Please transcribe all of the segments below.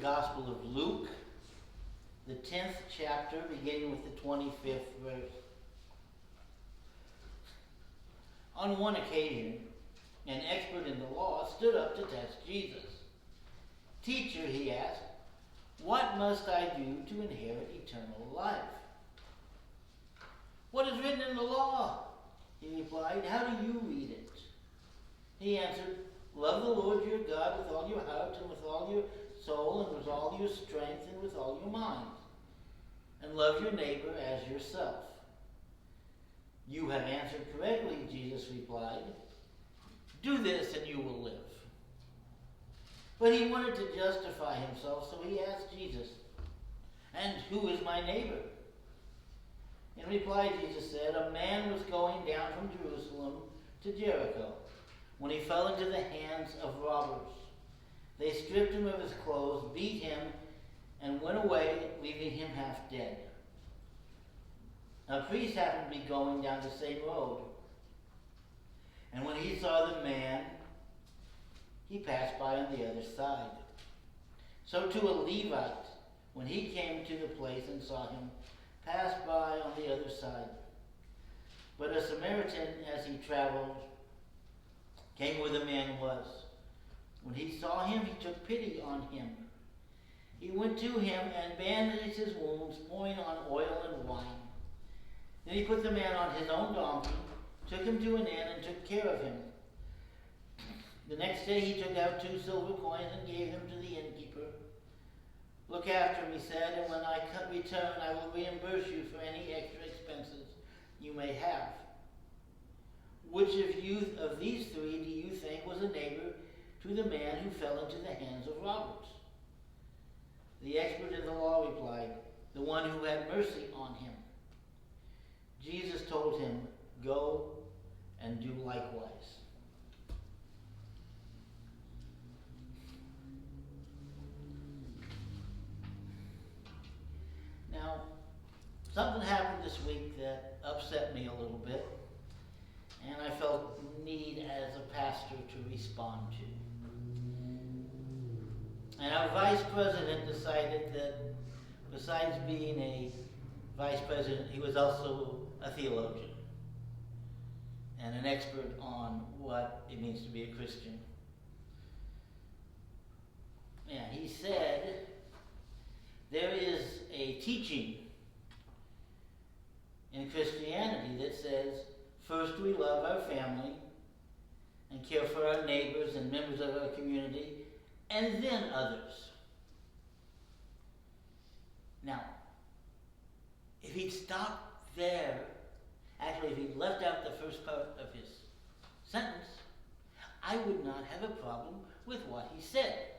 Gospel of Luke, the 10th chapter, beginning with the 25th verse. On one occasion, an expert in the law stood up to test Jesus. "Teacher," he asked, "what must I do to inherit eternal life?" "What is written in the law?" he replied. "How do you read it?" He answered, "Love the Lord your God with all your heart and with all your soul and with all your strength and with all your mind. And love your neighbor as yourself." "You have answered correctly," Jesus replied. "Do this and you will live." But he wanted to justify himself, so he asked Jesus, "And who is my neighbor?" In reply, Jesus said, "A man was going down from Jerusalem to Jericho when he fell into the hands of robbers. They stripped him of his clothes, beat him, and went away, leaving him half dead. A priest happened to be going down the same road, and when he saw the man, he passed by on the other side. So too a Levite, when he came to the place and saw him, passed by on the other side. But a Samaritan, as he traveled, came where the man was. When he saw him, he took pity on him. He went to him and bandaged his wounds, pouring on oil and wine. Then he put the man on his own donkey, took him to an inn, and took care of him. The next day he took out 2 silver coins and gave them to the innkeeper. "Look after him," he said, "and when I return, I will reimburse you for any extra expenses you may have." Which of these 3 do you think was a neighbor to the man who fell into the hands of robbers?" The expert in the law replied, "The one who had mercy on him." Jesus told him, "Go and do likewise." Now, something happened this week that upset me a little bit, and I felt need as a pastor to respond to. And our vice president decided that besides being a vice president, he was also a theologian and an expert on what it means to be a Christian. And he said there is a teaching in Christianity that says first we love our family and care for our neighbors and members of our community, and then others. Now, if he'd stopped there, actually if he'd left out the first part of his sentence, I would not have a problem with what he said.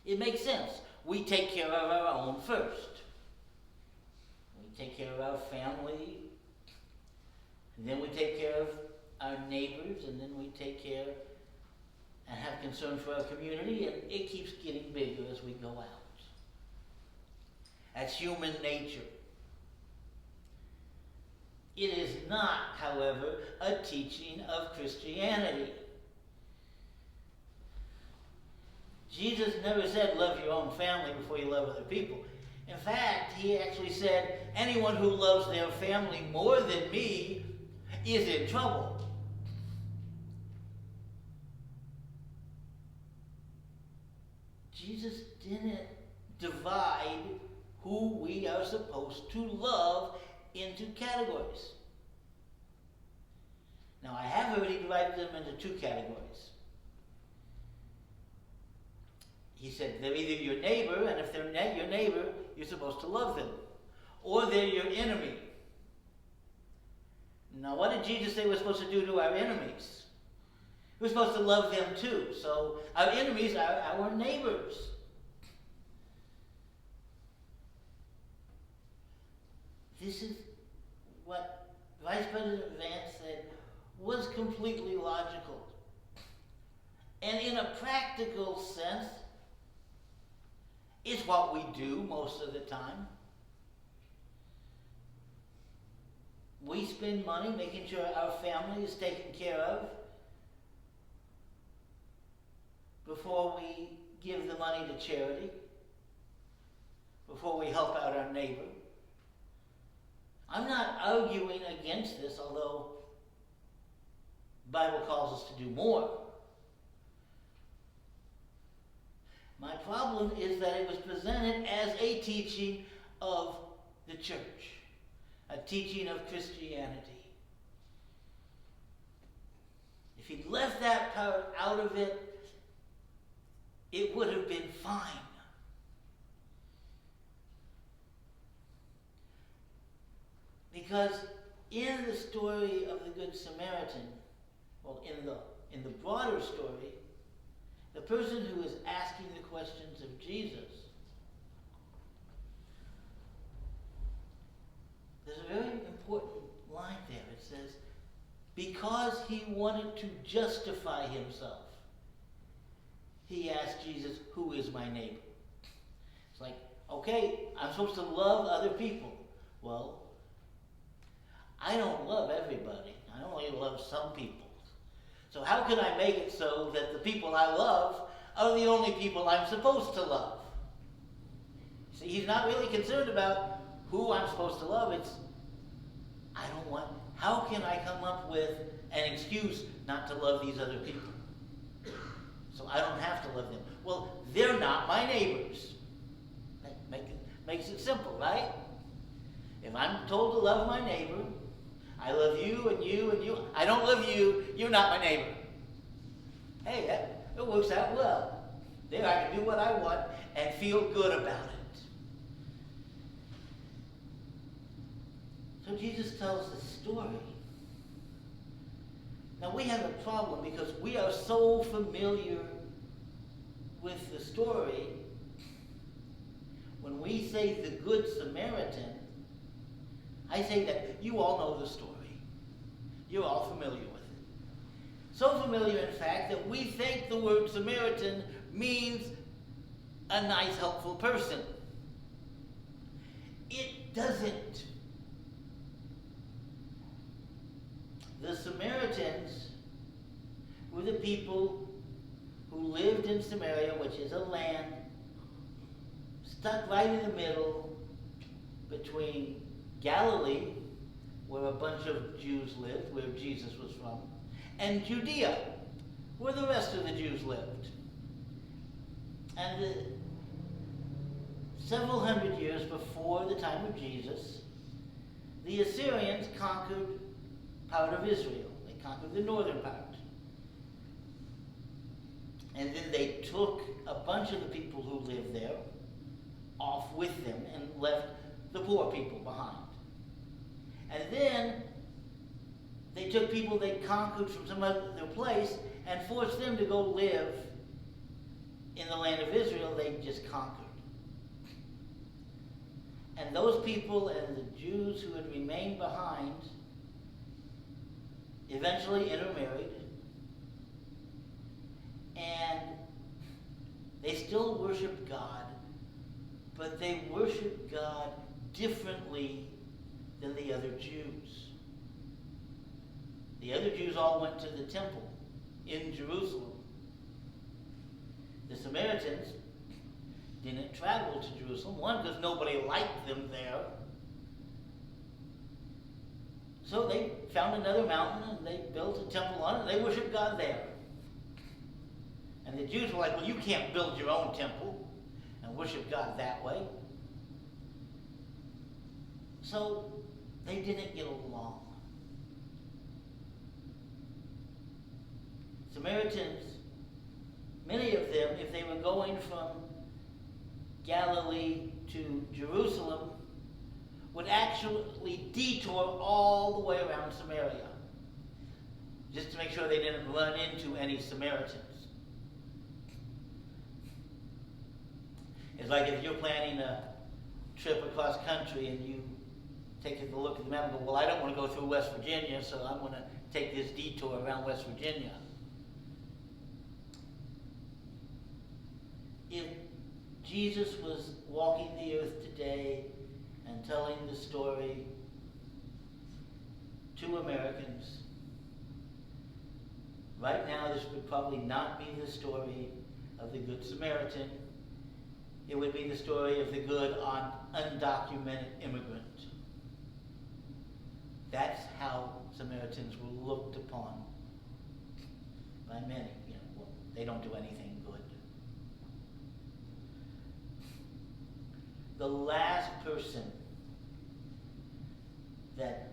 It makes sense. We take care of our own first. We take care of our family, and then we take care of our neighbors, and then we take care and have concern for our community, and it keeps getting bigger as we go out. That's human nature. It is not, however, a teaching of Christianity. Jesus never said love your own family before you love other people. In fact, he actually said anyone who loves their family more than me is in trouble. Jesus didn't divide who we are supposed to love into categories. Now, I have heard he divided them into 2 categories. He said they're either your neighbor, and if they're your neighbor, you're supposed to love them, or they're your enemy. Now, what did Jesus say we're supposed to do to our enemies? We're supposed to love them too. So our enemies are our neighbors. This is what Vice President Vance said was completely logical. And in a practical sense, it's what we do most of the time. We spend money making sure our family is taken care of before we give the money to charity before we help out our neighbor. I'm not arguing against this, although the Bible calls us to do more. My problem is that it was presented as a teaching of the church, a teaching of Christianity. If he'd left that part out of it, it would have been fine. Because in the story of the Good Samaritan, well, in the broader story, the person who is asking the questions of Jesus, there's a very important line there. It says, because he wanted to justify himself, he asked Jesus, who is my neighbor? It's like, okay, I'm supposed to love other people. Well, I don't love everybody. I only love some people. So how can I make it so that the people I love are the only people I'm supposed to love? See, he's not really concerned about who I'm supposed to love. It's, how can I come up with an excuse not to love these other people? So I don't have to love them. Well, they're not my neighbors. Makes it simple, right? If I'm told to love my neighbor, I love you and you and you. I don't love you. You're not my neighbor. Hey, it works out well. There I can do what I want and feel good about it. So Jesus tells this story. Now we have a problem because we are so familiar with the story. When we say the Good Samaritan, I say that you all know the story. You're all familiar with it. So familiar, in fact, that we think the word Samaritan means a nice, helpful person. It doesn't. The Samaritans were the people who lived in Samaria, which is a land stuck right in the middle between Galilee, where a bunch of Jews lived, where Jesus was from, and Judea, where the rest of the Jews lived. And several hundred years before the time of Jesus, the Assyrians conquered part of Israel. They conquered the northern part. And then they took a bunch of the people who lived there off with them and left the poor people behind. And then they took people they conquered from some other place and forced them to go live in the land of Israel they just conquered. And those people and the Jews who had remained behind eventually intermarried, and they still worshiped God, but they worshiped God differently than the other Jews. The other Jews all went to the temple in Jerusalem. The Samaritans didn't travel to Jerusalem, one, because nobody liked them there. So they found another mountain and they built a temple on it and they worshiped God there. And the Jews were like, well, you can't build your own temple and worship God that way. So they didn't get along. Samaritans, many of them, if they were going from Galilee to Jerusalem, would actually detour all the way around Samaria, just to make sure they didn't run into any Samaritans. It's like if you're planning a trip across country and you take a look at the map and go, well, I don't want to go through West Virginia, so I'm going to take this detour around West Virginia. If Jesus was walking the earth today and telling the story to Americans, right now this would probably not be the story of the Good Samaritan, it would be the story of the good undocumented immigrant. That's how Samaritans were looked upon by many. Well, they don't do anything good. The last person that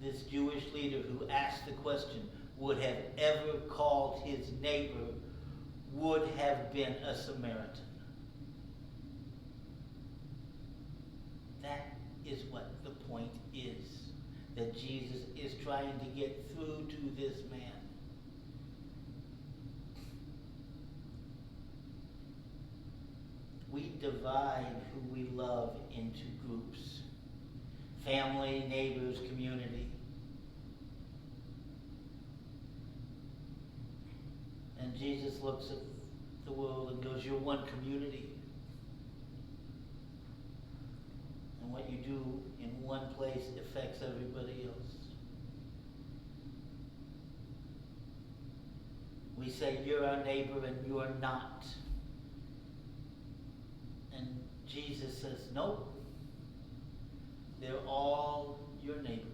this Jewish leader who asked the question would have ever called his neighbor would have been a Samaritan. That is what the point is, that Jesus is trying to get through to this man. We divide who we love into groups: family, neighbors, community. And Jesus looks at the world and goes, you're one community. And what you do in one place affects everybody else. We say, you're our neighbor and you are not. And Jesus says, nope. They're all your neighbors.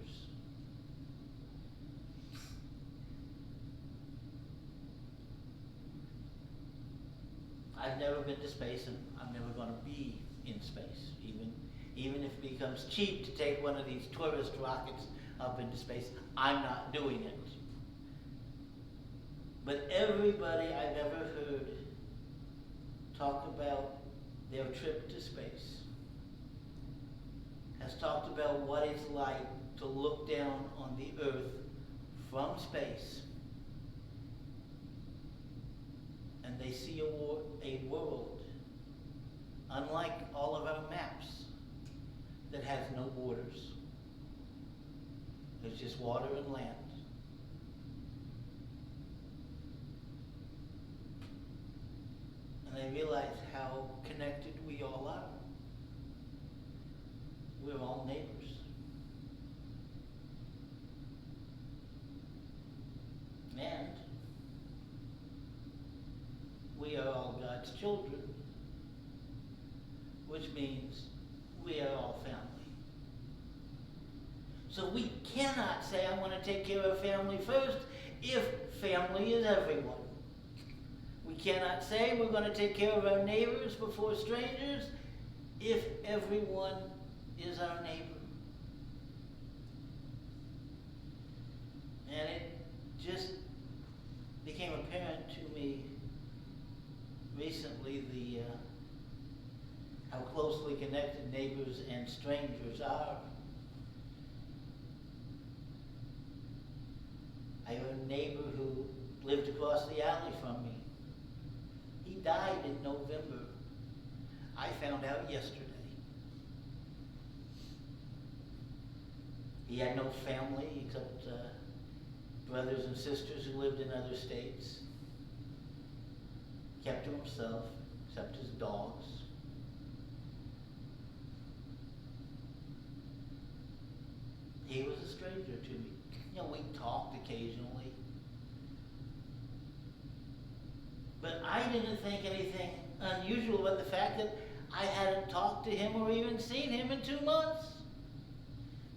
I've never been to space, and I'm never going to be in space, even if it becomes cheap to take one of these tourist rockets up into space. I'm not doing it. But everybody I've ever heard talk about their trip to space has talked about what it's like to look down on the Earth from space, and they see a world unlike all of our maps that has no borders. There's just water and land. And they realize how connected we all are. We're all neighbors. And we are all God's children, which means we are all family. So we cannot say, I want to take care of family first, if family is everyone. We cannot say we're going to take care of our neighbors before strangers, if everyone is our neighbor. And it just became apparent to me recently how closely connected neighbors and strangers are. I have a neighbor who lived across the alley from me. He died in November. I found out yesterday. He had no family except brothers and sisters who lived in other states. Kept to himself, except his dogs. He was a stranger to me. We talked occasionally. But I didn't think anything unusual about the fact that I hadn't talked to him or even seen him in 2 months.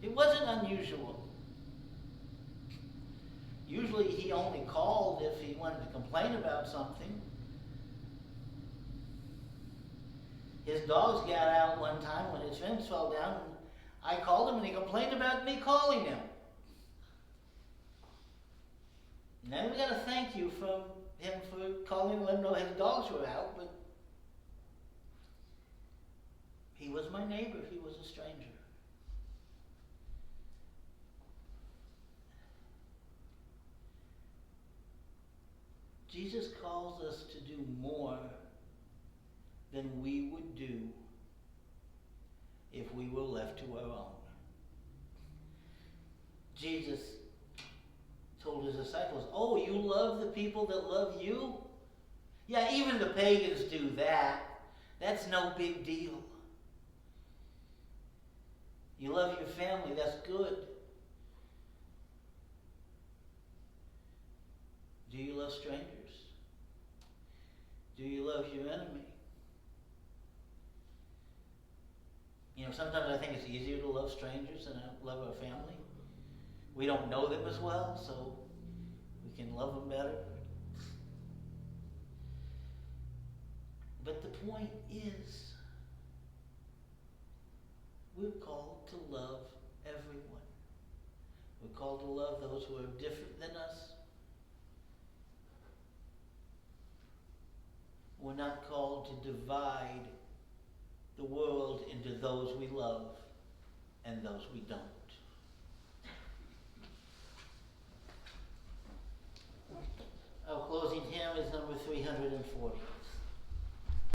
It wasn't unusual. Usually he only called if he wanted to complain about something. His dogs got out one time when his fence fell down, and I called him and he complained about me calling him. Now we got to thank you from him for calling and let him know his dogs were out, but he was my neighbor. He was a stranger. Jesus calls us to do more than we would do if we were left to our own. Jesus told his disciples, oh, you love the people that love you? Yeah, even the pagans do that. That's no big deal. You love your family, that's good. Do you love strangers? Do you love your enemy? You know, sometimes I think it's easier to love strangers than to love our family. We don't know them as well, so we can love them better. But the point is, we're called to love everyone. We're called to love those who are different than us. We're not called to divide the world into those we love and those we don't. Our closing hymn is number 340.